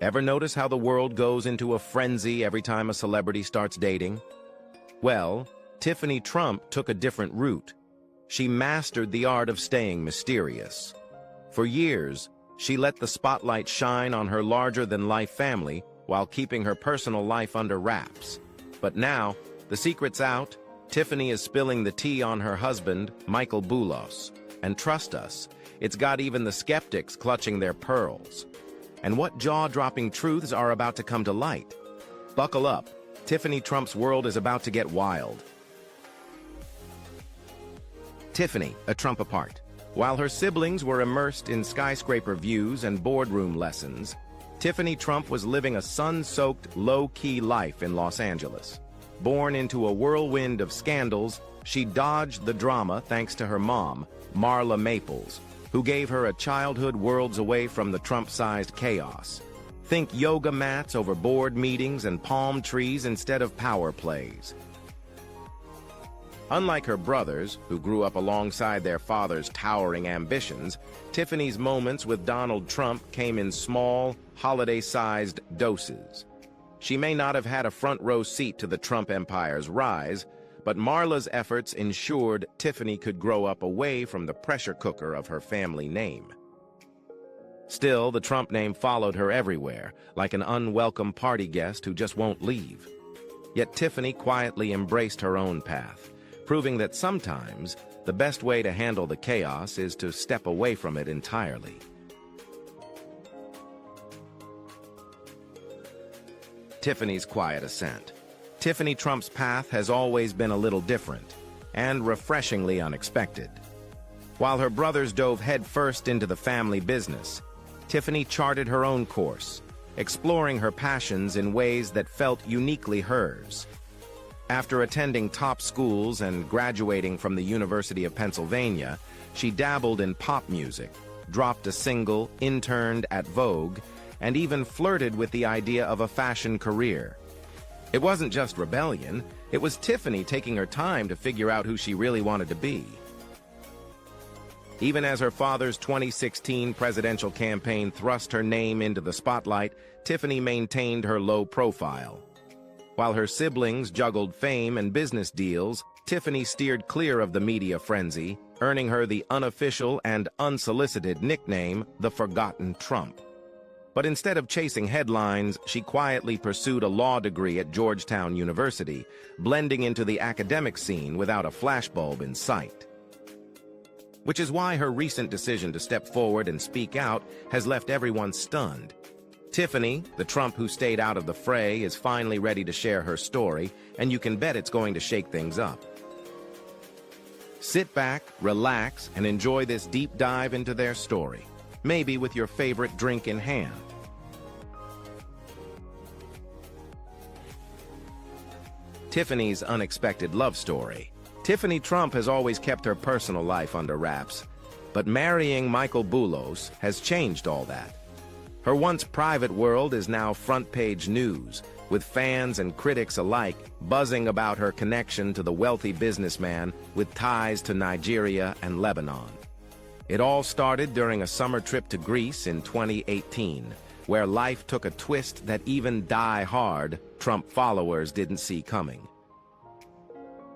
Ever notice how the world goes into a frenzy every time a celebrity starts dating? Well, Tiffany Trump took a different route. She mastered the art of staying mysterious. For years, she let the spotlight shine on her larger-than-life family while keeping her personal life under wraps. But now, the secret's out. Tiffany is spilling the tea on her husband, Michael Boulos. And trust us, it's got even the skeptics clutching their pearls. And what jaw-dropping truths are about to come to light? Buckle up. Tiffany Trump's world is about to get wild. Tiffany, a Trump apart. While her siblings were immersed in skyscraper views and boardroom lessons, Tiffany Trump was living a sun-soaked, low-key life in Los Angeles. Born into a whirlwind of scandals, she dodged the drama thanks to her mom, Marla Maples, who gave her a childhood worlds away from the Trump-sized chaos. Think yoga mats over board meetings and palm trees instead of power plays. Unlike her brothers, who grew up alongside their father's towering ambitions, Tiffany's moments with Donald Trump came in small, holiday-sized doses. She may not have had a front-row seat to the Trump empire's rise, but Marla's efforts ensured Tiffany could grow up away from the pressure cooker of her family name. Still, the Trump name followed her everywhere, like an unwelcome party guest who just won't leave. Yet Tiffany quietly embraced her own path, proving that sometimes the best way to handle the chaos is to step away from it entirely. Tiffany's quiet ascent. Tiffany Trump's path has always been a little different and refreshingly unexpected. While her brothers dove headfirst into the family business, Tiffany charted her own course, exploring her passions in ways that felt uniquely hers. After attending top schools and graduating from the University of Pennsylvania, she dabbled in pop music, dropped a single, interned at Vogue, and even flirted with the idea of a fashion career. It wasn't just rebellion, it was Tiffany taking her time to figure out who she really wanted to be. Even as her father's 2016 presidential campaign thrust her name into the spotlight, Tiffany maintained her low profile. While her siblings juggled fame and business deals, Tiffany steered clear of the media frenzy, earning her the unofficial and unsolicited nickname, the Forgotten Trump. But instead of chasing headlines, she quietly pursued a law degree at Georgetown University, blending into the academic scene without a flashbulb in sight. Which is why her recent decision to step forward and speak out has left everyone stunned. Tiffany, the Trump who stayed out of the fray, is finally ready to share her story, and you can bet it's going to shake things up. Sit back, relax, and enjoy this deep dive into their story, maybe with your favorite drink in hand. Tiffany's unexpected love story. Tiffany Trump has always kept her personal life under wraps, but marrying Michael Boulos has changed all that. Her once private world is now front-page news, with fans and critics alike buzzing about her connection to the wealthy businessman with ties to Nigeria and Lebanon. It all started during a summer trip to Greece in 2018, where life took a twist that even die-hard Trump followers didn't see coming.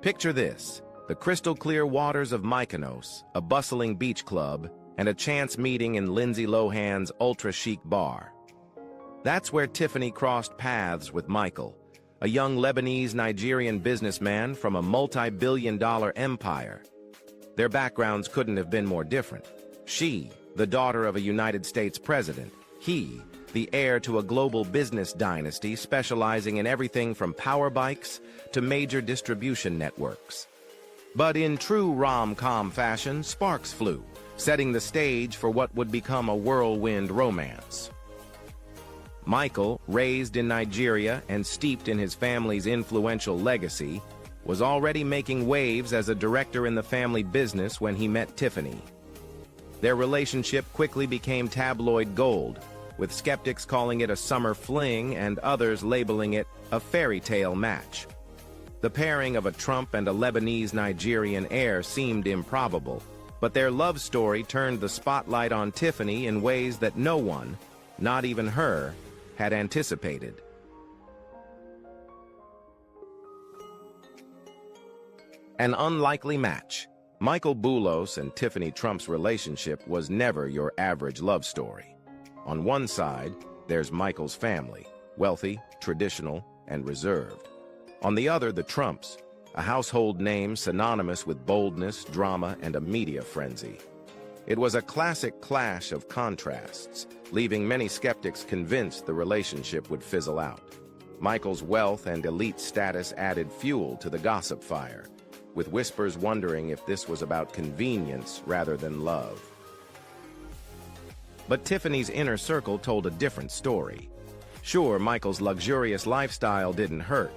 Picture this: the crystal-clear waters of Mykonos, a bustling beach club, and a chance meeting in Lindsay Lohan's ultra-chic bar. That's where Tiffany crossed paths with Michael, a young Lebanese-Nigerian businessman from a multi-billion-dollar empire. Their backgrounds couldn't have been more different. She, the daughter of a United States president; he, the heir to a global business dynasty specializing in everything from power bikes to major distribution networks. But in true rom-com fashion, sparks flew, setting the stage for what would become a whirlwind romance. Michael, raised in Nigeria and steeped in his family's influential legacy, was already making waves as a director in the family business when he met Tiffany. Their relationship quickly became tabloid gold, with skeptics calling it a summer fling and others labeling it a fairy tale match. The pairing of a Trump and a Lebanese-Nigerian heir seemed improbable, but their love story turned the spotlight on Tiffany in ways that no one, not even her, had anticipated. An unlikely match. Michael Boulos and Tiffany Trump's relationship was never your average love story. On one side, there's Michael's family, wealthy, traditional, and reserved. On the other, the Trumps, a household name synonymous with boldness, drama, and a media frenzy. It was a classic clash of contrasts, leaving many skeptics convinced the relationship would fizzle out. Michael's wealth and elite status added fuel to the gossip fire, with whispers wondering if this was about convenience rather than love. But Tiffany's inner circle told a different story. Sure, Michael's luxurious lifestyle didn't hurt,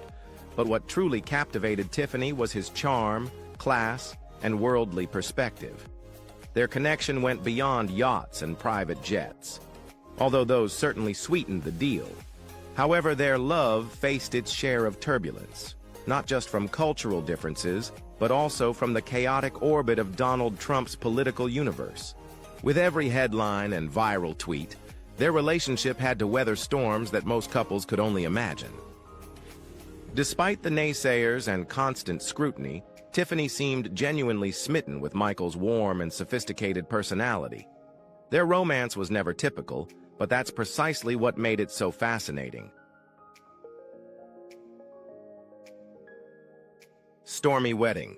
but what truly captivated Tiffany was his charm, class, and worldly perspective. Their connection went beyond yachts and private jets, although those certainly sweetened the deal. However, their love faced its share of turbulence, not just from cultural differences, but also from the chaotic orbit of Donald Trump's political universe. With every headline and viral tweet, their relationship had to weather storms that most couples could only imagine. Despite the naysayers and constant scrutiny, Tiffany seemed genuinely smitten with Michael's warm and sophisticated personality. Their romance was never typical, but that's precisely what made it so fascinating. Stormy wedding.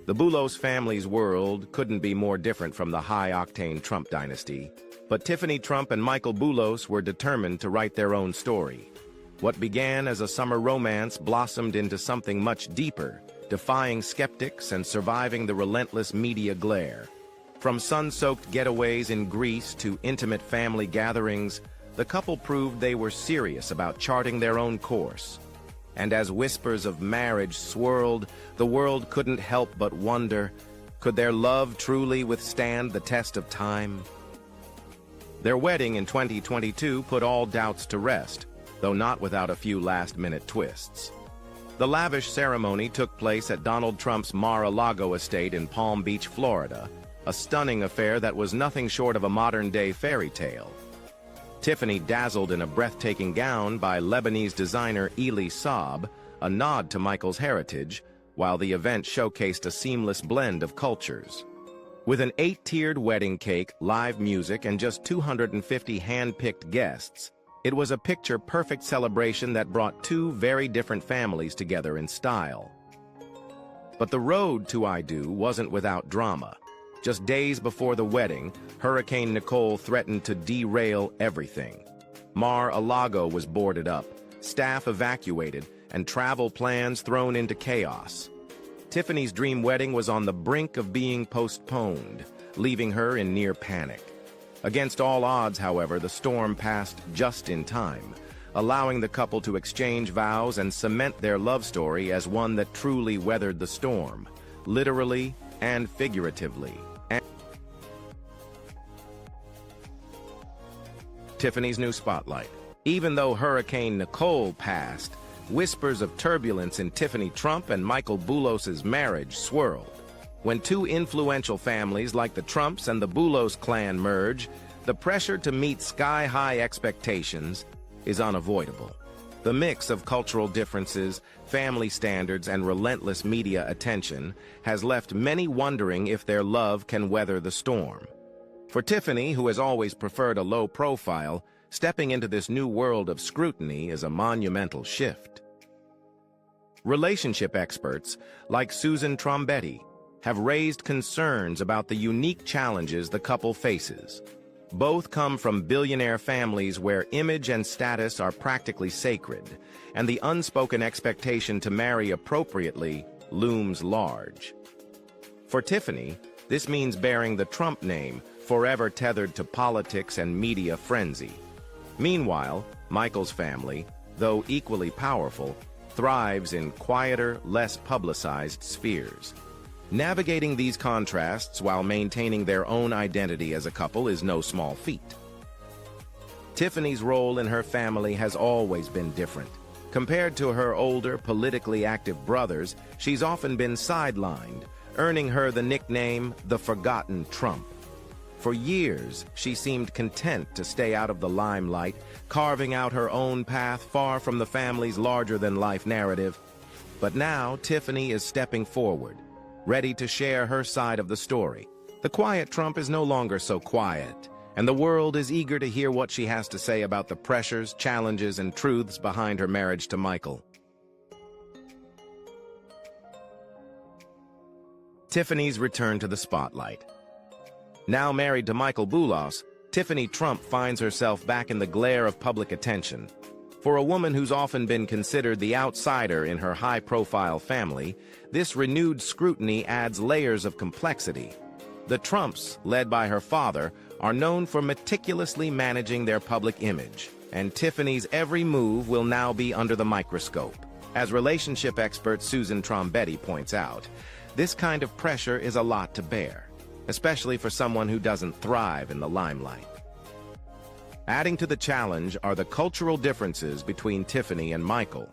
The Boulos family's world couldn't be more different from the high-octane Trump dynasty, but Tiffany Trump and Michael Boulos were determined to write their own story. What began as a summer romance blossomed into something much deeper, defying skeptics and surviving the relentless media glare. From sun-soaked getaways in Greece to intimate family gatherings, the couple proved they were serious about charting their own course. And as whispers of marriage swirled, the world couldn't help but wonder, could their love truly withstand the test of time? Their wedding in 2022 put all doubts to rest, though not without a few last-minute twists. The lavish ceremony took place at Donald Trump's Mar-a-Lago estate in Palm Beach, Florida, a stunning affair that was nothing short of a modern-day fairy tale. Tiffany dazzled in a breathtaking gown by Lebanese designer Elie Saab, a nod to Michael's heritage, while the event showcased a seamless blend of cultures. With an 8-tiered wedding cake, live music, and just 250 hand-picked guests, it was a picture-perfect celebration that brought two very different families together in style. But the road to I Do wasn't without drama. Just days before the wedding, Hurricane Nicole threatened to derail everything. Mar-a-Lago was boarded up, staff evacuated, and travel plans thrown into chaos. Tiffany's dream wedding was on the brink of being postponed, leaving her in near panic. Against all odds, however, the storm passed just in time, allowing the couple to exchange vows and cement their love story as one that truly weathered the storm, literally and figuratively. Tiffany's new spotlight. Even though Hurricane Nicole passed, whispers of turbulence in Tiffany Trump and Michael Boulos's marriage swirled. When two influential families like the Trumps and the Boulos clan merge, the pressure to meet sky-high expectations is unavoidable. The mix of cultural differences, family standards, and relentless media attention has left many wondering if their love can weather the storm. For Tiffany, who has always preferred a low profile, stepping into this new world of scrutiny is a monumental shift. Relationship experts, like Susan Trombetti, have raised concerns about the unique challenges the couple faces. Both come from billionaire families where image and status are practically sacred, and the unspoken expectation to marry appropriately looms large. For Tiffany, this means bearing the Trump name, forever tethered to politics and media frenzy. Meanwhile, Michael's family, though equally powerful, thrives in quieter, less publicized spheres. Navigating these contrasts while maintaining their own identity as a couple is no small feat. Tiffany's role in her family has always been different. Compared to her older, politically active brothers, she's often been sidelined, earning her the nickname the Forgotten Trump. For years, she seemed content to stay out of the limelight, carving out her own path far from the family's larger-than-life narrative. But now, Tiffany is stepping forward, ready to share her side of the story. The quiet Trump is no longer so quiet, and the world is eager to hear what she has to say about the pressures, challenges, and truths behind her marriage to Michael. Tiffany's return to the spotlight. Now married to Michael Boulos, Tiffany Trump finds herself back in the glare of public attention. For a woman who's often been considered the outsider in her high-profile family, this renewed scrutiny adds layers of complexity. The Trumps, led by her father, are known for meticulously managing their public image, and Tiffany's every move will now be under the microscope. As relationship expert Susan Trombetti points out, this kind of pressure is a lot to bear, especially for someone who doesn't thrive in the limelight. Adding to the challenge are the cultural differences between Tiffany and Michael.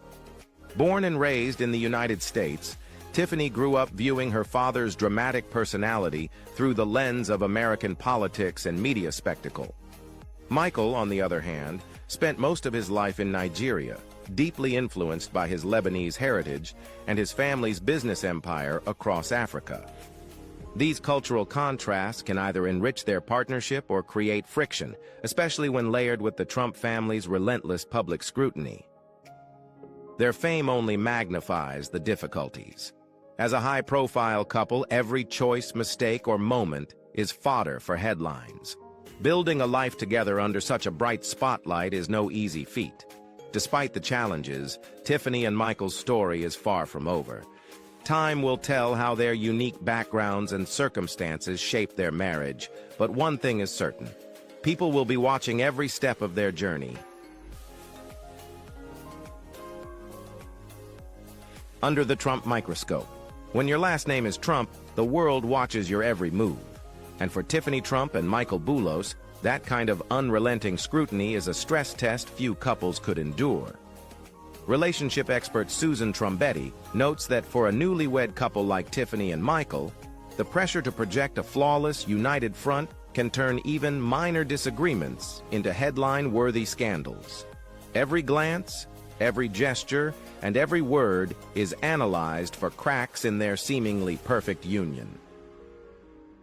Born and raised in the United States, Tiffany grew up viewing her father's dramatic personality through the lens of American politics and media spectacle. Michael, on the other hand, spent most of his life in Nigeria, deeply influenced by his Lebanese heritage and his family's business empire across Africa. These cultural contrasts can either enrich their partnership or create friction, especially when layered with the Trump family's relentless public scrutiny. Their fame only magnifies the difficulties. As a high-profile couple, every choice, mistake, or moment is fodder for headlines. Building a life together under such a bright spotlight is no easy feat. Despite the challenges, Tiffany and Michael's story is far from over. Time will tell how their unique backgrounds and circumstances shape their marriage, but one thing is certain: people will be watching every step of their journey. Under the Trump microscope. When your last name is Trump, the world watches your every move. And for Tiffany Trump and Michael Boulos, that kind of unrelenting scrutiny is a stress test few couples could endure. Relationship expert Susan Trombetti notes that for a newlywed couple like Tiffany and Michael, the pressure to project a flawless, united front can turn even minor disagreements into headline-worthy scandals. Every glance, every gesture, and every word is analyzed for cracks in their seemingly perfect union.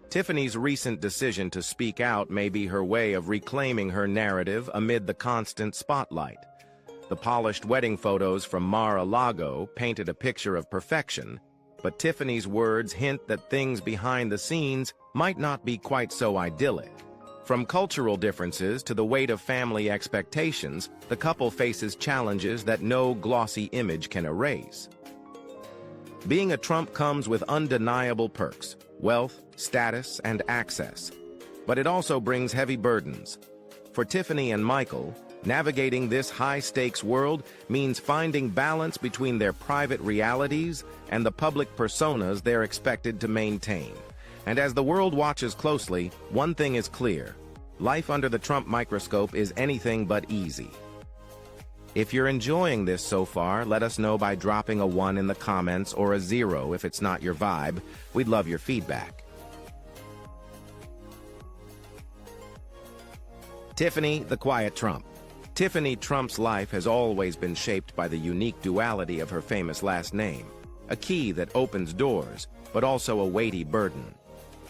Tiffany's recent decision to speak out may be her way of reclaiming her narrative amid the constant spotlight. The polished wedding photos from Mar-a-Lago painted a picture of perfection, but Tiffany's words hint that things behind the scenes might not be quite so idyllic. From cultural differences to the weight of family expectations, the couple faces challenges that no glossy image can erase. Being a Trump comes with undeniable perks: wealth, status, and access. But it also brings heavy burdens. For Tiffany and Michael, navigating this high-stakes world means finding balance between their private realities and the public personas they're expected to maintain. And as the world watches closely, one thing is clear: life under the Trump microscope is anything but easy. If you're enjoying this so far, let us know by dropping a 1 in the comments or a 0 if it's not your vibe. We'd love your feedback. Tiffany, the quiet Trump. Tiffany Trump's life has always been shaped by the unique duality of her famous last name, a key that opens doors, but also a weighty burden.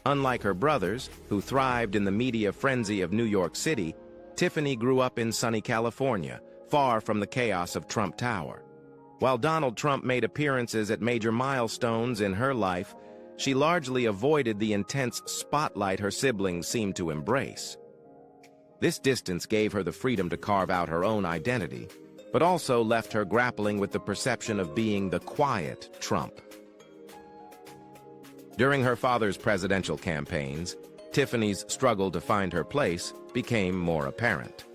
Unlike her brothers, who thrived in the media frenzy of New York City, Tiffany grew up in sunny California, far from the chaos of Trump Tower. While Donald Trump made appearances at major milestones in her life, she largely avoided the intense spotlight her siblings seemed to embrace. This distance gave her the freedom to carve out her own identity, but also left her grappling with the perception of being the quiet Trump. During her father's presidential campaigns, Tiffany's struggle to find her place became more apparent.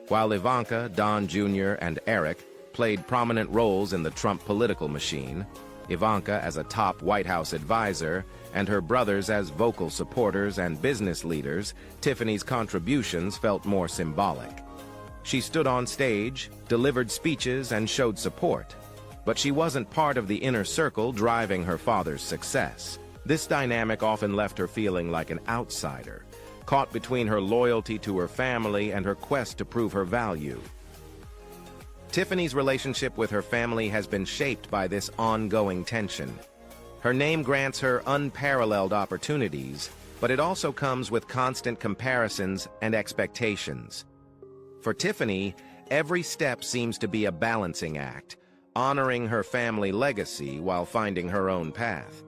While Ivanka, Don Jr., and Eric played prominent roles in the Trump political machine, Ivanka as a top White House advisor and her brothers as vocal supporters and business leaders, Tiffany's contributions felt more symbolic. She stood on stage, delivered speeches, and showed support, but she wasn't part of the inner circle driving her father's success. This dynamic often left her feeling like an outsider, caught between her loyalty to her family and her quest to prove her value. Tiffany's relationship with her family has been shaped by this ongoing tension. Her name grants her unparalleled opportunities, but it also comes with constant comparisons and expectations. For Tiffany, every step seems to be a balancing act, honoring her family legacy while finding her own path.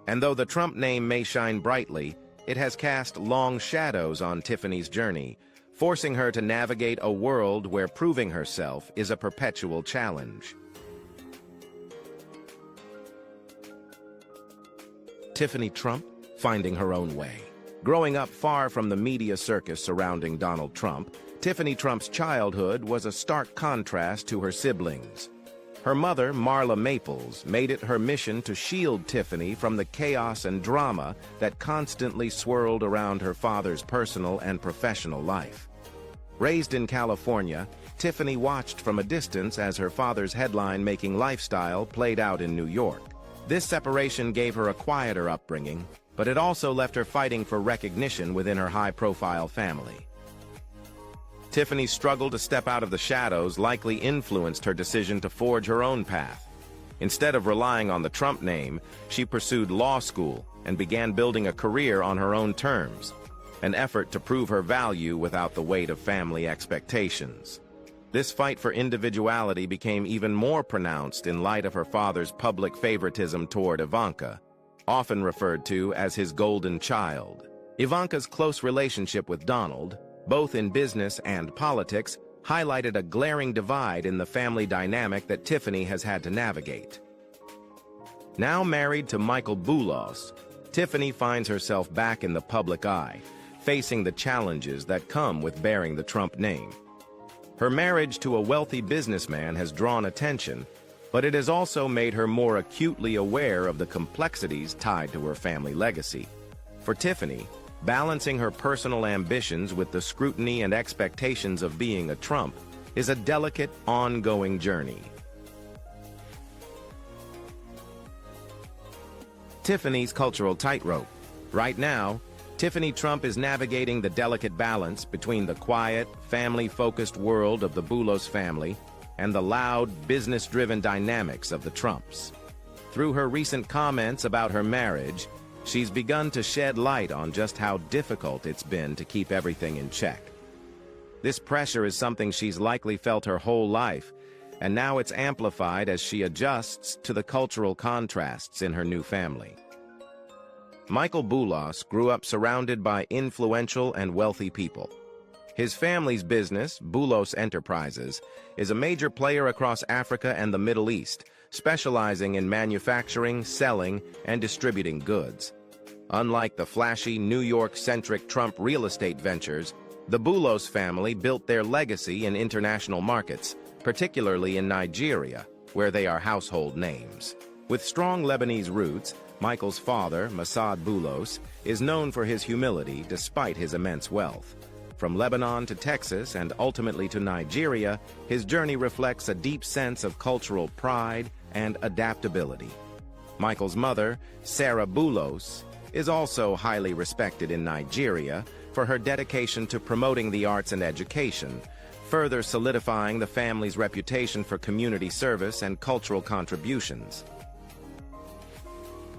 And though the Trump name may shine brightly, it has cast long shadows on Tiffany's journey, forcing her to navigate a world where proving herself is a perpetual challenge. Tiffany Trump, finding her own way. Growing up far from the media circus surrounding Donald Trump, Tiffany Trump's childhood was a stark contrast to her siblings. Her mother, Marla Maples, made it her mission to shield Tiffany from the chaos and drama that constantly swirled around her father's personal and professional life. Raised in California, Tiffany watched from a distance as her father's headline-making lifestyle played out in New York. This separation gave her a quieter upbringing, but it also left her fighting for recognition within her high-profile family. Tiffany's struggle to step out of the shadows likely influenced her decision to forge her own path. Instead of relying on the Trump name, she pursued law school and began building a career on her own terms, an effort to prove her value without the weight of family expectations. This fight for individuality became even more pronounced in light of her father's public favoritism toward Ivanka, often referred to as his golden child. Ivanka's close relationship with Donald, both in business and politics, highlighted a glaring divide in the family dynamic that Tiffany has had to navigate. Now married to Michael Boulos, Tiffany finds herself back in the public eye, facing the challenges that come with bearing the Trump name. Her marriage to a wealthy businessman has drawn attention, but it has also made her more acutely aware of the complexities tied to her family legacy. For Tiffany, balancing her personal ambitions with the scrutiny and expectations of being a Trump is a delicate, ongoing journey. Tiffany's cultural tightrope. Right now, Tiffany Trump is navigating the delicate balance between the quiet, family-focused world of the Boulos family and the loud, business-driven dynamics of the Trumps. Through her recent comments about her marriage, she's begun to shed light on just how difficult it's been to keep everything in check. This pressure is something she's likely felt her whole life, and now it's amplified as she adjusts to the cultural contrasts in her new family. Michael Boulos grew up surrounded by influential and wealthy people. His family's business, Boulos Enterprises, is a major player across Africa and the Middle East, specializing in manufacturing, selling, and distributing goods. Unlike the flashy, New York-centric Trump real estate ventures, the Boulos family built their legacy in international markets, particularly in Nigeria, where they are household names. With strong Lebanese roots, Michael's father, Masad Boulos, is known for his humility despite his immense wealth. From Lebanon to Texas and ultimately to Nigeria, his journey reflects a deep sense of cultural pride and adaptability. Michael's mother, Sarah Boulos, is also highly respected in Nigeria for her dedication to promoting the arts and education, further solidifying the family's reputation for community service and cultural contributions.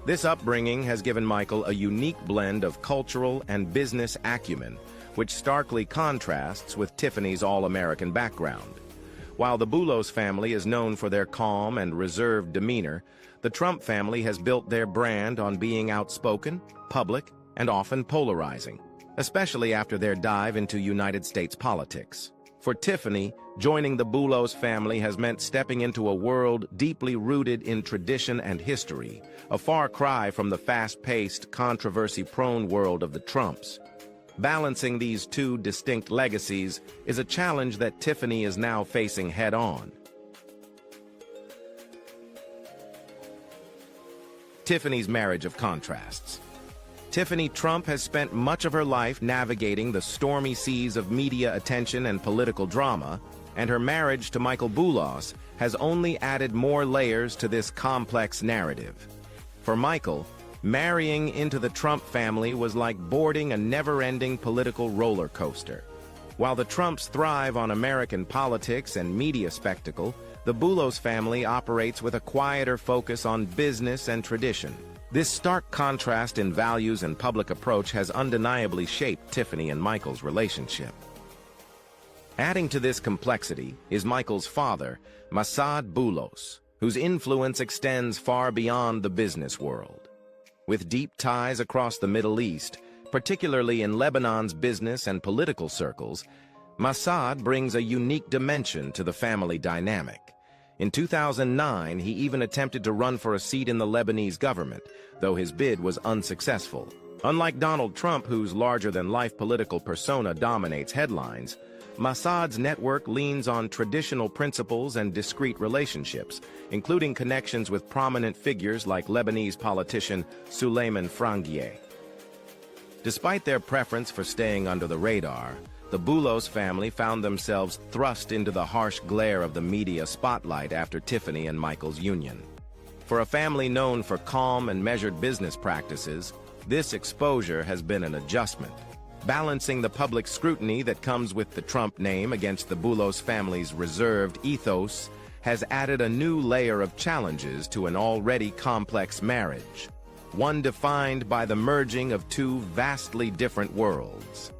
This upbringing has given Michael a unique blend of cultural and business acumen, which starkly contrasts with Tiffany's all-American background. While the Boulos family is known for their calm and reserved demeanor, the Trump family has built their brand on being outspoken, public, and often polarizing, especially after their dive into United States politics. For Tiffany, joining the Boulos family has meant stepping into a world deeply rooted in tradition and history, a far cry from the fast-paced, controversy-prone world of the Trumps. Balancing these two distinct legacies is a challenge that Tiffany is now facing head-on. Tiffany's marriage of contrasts. Tiffany Trump has spent much of her life navigating the stormy seas of media attention and political drama, and her marriage to Michael Boulos has only added more layers to this complex narrative. For Michael, Marrying into the Trump family was like boarding a never-ending political roller coaster. While the Trumps thrive on American politics and media spectacle, the Boulos family operates with a quieter focus on business and tradition. This stark contrast in values and public approach has undeniably shaped Tiffany and Michael's relationship. Adding to this complexity is Michael's father, Massad Boulos, whose influence extends far beyond the business world. With deep ties across the Middle East, particularly in Lebanon's business and political circles, Massad brings a unique dimension to the family dynamic. In 2009, he even attempted to run for a seat in the Lebanese government, though his bid was unsuccessful. Unlike Donald Trump, whose larger-than-life political persona dominates headlines, Massad's network leans on traditional principles and discreet relationships, including connections with prominent figures like Lebanese politician Souleymane Frangieh. Despite their preference for staying under the radar, the Boulos family found themselves thrust into the harsh glare of the media spotlight after Tiffany and Michael's union. For a family known for calm and measured business practices, this exposure has been an adjustment. Balancing the public scrutiny that comes with the Trump name against the Boulos family's reserved ethos has added a new layer of challenges to an already complex marriage, one defined by the merging of two vastly different worlds.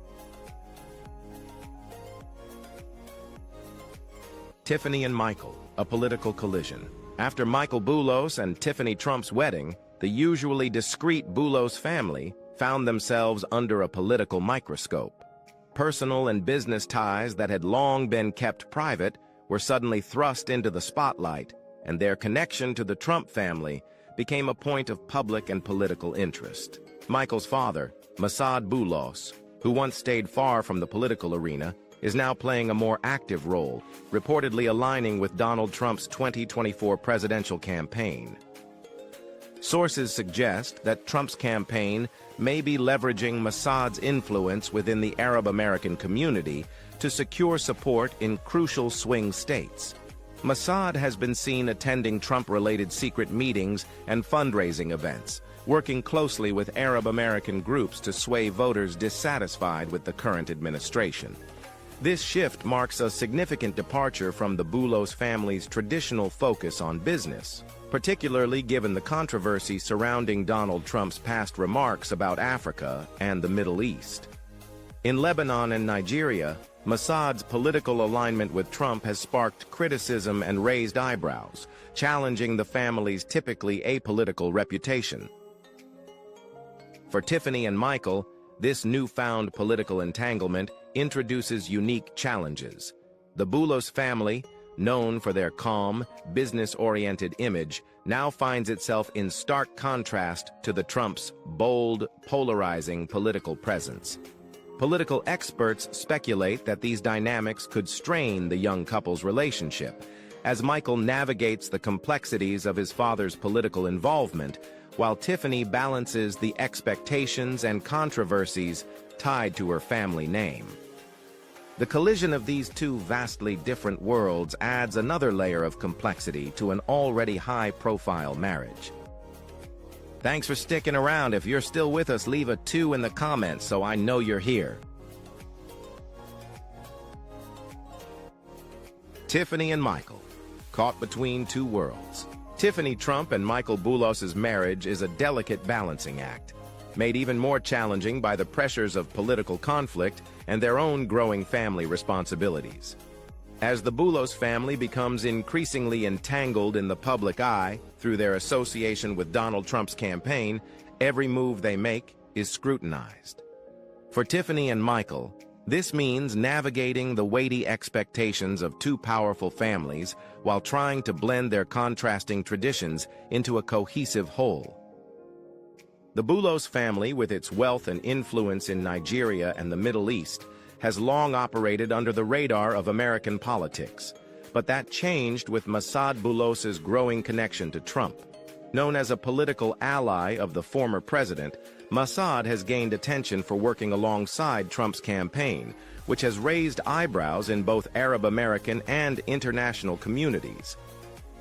Tiffany and Michael, a political collision. After Michael Boulos and Tiffany Trump's wedding, the usually discreet Boulos family found themselves under a political microscope. Personal and business ties that had long been kept private were suddenly thrust into the spotlight, and their connection to the Trump family became a point of public and political interest. Michael's father, Massad Boulos, who once stayed far from the political arena, is now playing a more active role, reportedly aligning with Donald Trump's 2024 presidential campaign. Sources suggest that Trump's campaign may be leveraging Massad's influence within the Arab American community to secure support in crucial swing states. Massad has been seen attending Trump-related secret meetings and fundraising events, working closely with Arab American groups to sway voters dissatisfied with the current administration. This shift marks a significant departure from the Boulos family's traditional focus on business, particularly given the controversy surrounding Donald Trump's past remarks about Africa and the Middle East. In Lebanon and Nigeria, Massad's political alignment with Trump has sparked criticism and raised eyebrows, challenging the family's typically apolitical reputation. For Tiffany and Michael, this newfound political entanglement introduces unique challenges. The Boulos family, known for their calm, business-oriented image, now finds itself in stark contrast to the Trump's bold, polarizing political presence. Political experts speculate that these dynamics could strain the young couple's relationship, as Michael navigates the complexities of his father's political involvement, while Tiffany balances the expectations and controversies tied to her family name. The collision of these two vastly different worlds adds another layer of complexity to an already high-profile marriage. Thanks for sticking around. If you're still with us, leave a 2 in the comments so I know you're here. Tiffany and Michael, caught between two worlds. Tiffany Trump and Michael Boulos's marriage is a delicate balancing act, made even more challenging by the pressures of political conflict and their own growing family responsibilities. As the Boulos family becomes increasingly entangled in the public eye through their association with Donald Trump's campaign, every move they make is scrutinized. For Tiffany and Michael, this means navigating the weighty expectations of two powerful families while trying to blend their contrasting traditions into a cohesive whole. The Boulos family, with its wealth and influence in Nigeria and the Middle East, has long operated under the radar of American politics, but that changed with Massad Boulos's growing connection to Trump. Known as a political ally of the former president, Massad has gained attention for working alongside Trump's campaign, which has raised eyebrows in both Arab American and international communities.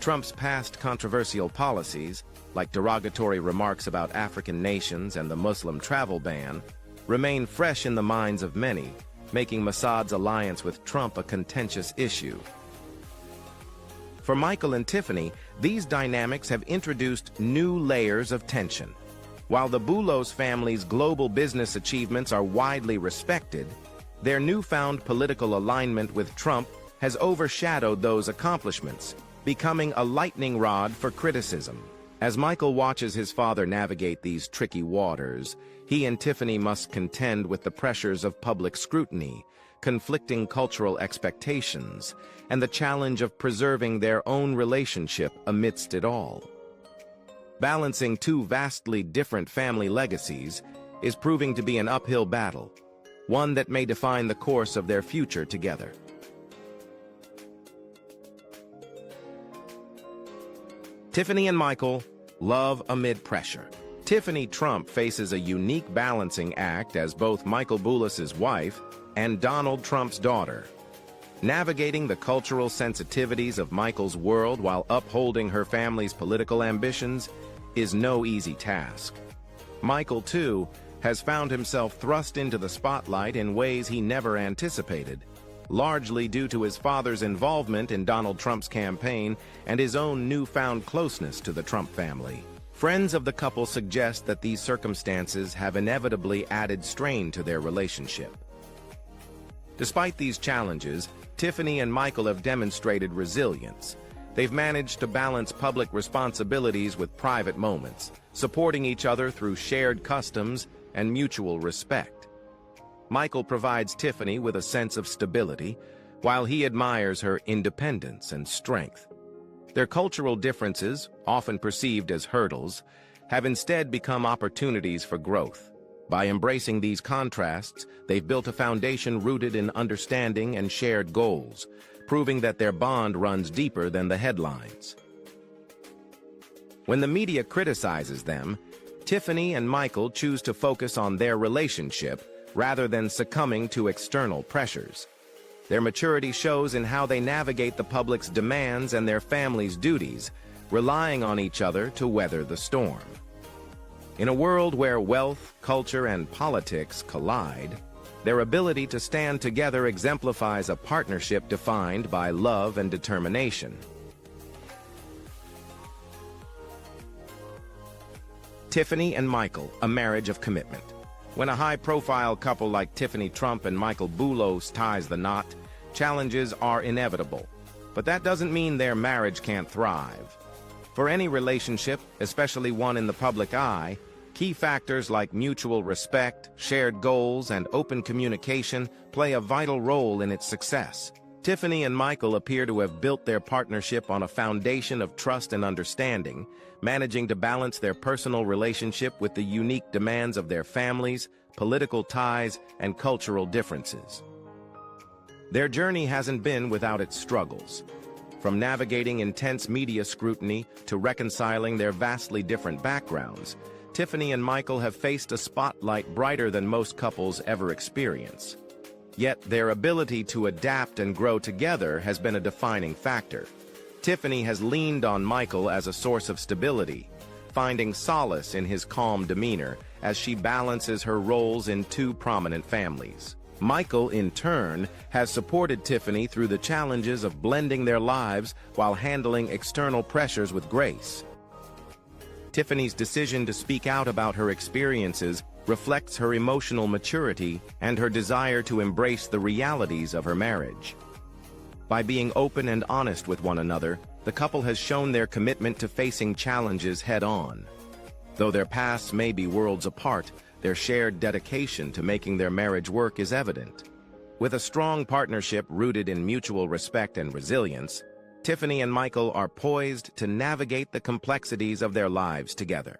Trump's past controversial policies, like derogatory remarks about African nations and the Muslim travel ban, remain fresh in the minds of many, making Mossad's alliance with Trump a contentious issue. For Michael and Tiffany, these dynamics have introduced new layers of tension. While the Boulos family's global business achievements are widely respected, their newfound political alignment with Trump has overshadowed those accomplishments, becoming a lightning rod for criticism. As Michael watches his father navigate these tricky waters, he and Tiffany must contend with the pressures of public scrutiny, conflicting cultural expectations, and the challenge of preserving their own relationship amidst it all. Balancing two vastly different family legacies is proving to be an uphill battle, one that may define the course of their future together. Tiffany and Michael, love amid pressure. Tiffany Trump faces a unique balancing act as both Michael Boulos' wife and Donald Trump's daughter. Navigating the cultural sensitivities of Michael's world while upholding her family's political ambitions is no easy task. Michael, too, has found himself thrust into the spotlight in ways he never anticipated, largely due to his father's involvement in Donald Trump's campaign and his own newfound closeness to the Trump family. Friends of the couple suggest that these circumstances have inevitably added strain to their relationship. Despite these challenges, Tiffany and Michael have demonstrated resilience. They've managed to balance public responsibilities with private moments, supporting each other through shared customs and mutual respect. Michael provides Tiffany with a sense of stability, while he admires her independence and strength. Their cultural differences, often perceived as hurdles, have instead become opportunities for growth. By embracing these contrasts, they've built a foundation rooted in understanding and shared goals, proving that their bond runs deeper than the headlines. When the media criticizes them, Tiffany and Michael choose to focus on their relationship rather than succumbing to external pressures. Their maturity shows in how they navigate the public's demands and their family's duties, relying on each other to weather the storm. In a world where wealth, culture, and politics collide, their ability to stand together exemplifies a partnership defined by love and determination. Tiffany and Michael, a marriage of commitment. When a high-profile couple like Tiffany Trump and Michael Boulos ties the knot, challenges are inevitable. But that doesn't mean their marriage can't thrive. For any relationship, especially one in the public eye, key factors like mutual respect, shared goals, and open communication play a vital role in its success. Tiffany and Michael appear to have built their partnership on a foundation of trust and understanding, managing to balance their personal relationship with the unique demands of their families, political ties, and cultural differences. Their journey hasn't been without its struggles. From navigating intense media scrutiny to reconciling their vastly different backgrounds, Tiffany and Michael have faced a spotlight brighter than most couples ever experience. Yet their ability to adapt and grow together has been a defining factor. Tiffany has leaned on Michael as a source of stability, finding solace in his calm demeanor as she balances her roles in two prominent families. Michael, in turn, has supported Tiffany through the challenges of blending their lives while handling external pressures with grace. Tiffany's decision to speak out about her experiences reflects her emotional maturity and her desire to embrace the realities of her marriage. By being open and honest with one another, the couple has shown their commitment to facing challenges head-on. Though their paths may be worlds apart, their shared dedication to making their marriage work is evident. With a strong partnership rooted in mutual respect and resilience, Tiffany and Michael are poised to navigate the complexities of their lives together.